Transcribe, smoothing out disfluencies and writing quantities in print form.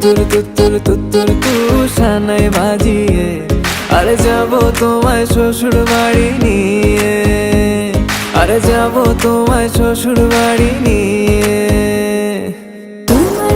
তুত্তুর তুত্তুর কুশানায় বাজিয়ে আরে যাবো তোমায় শ্বশুর বাড়ি নিয়ে, আরে যাবো তোমায় শ্বশুর বাড়ি নিয়ে। তোমার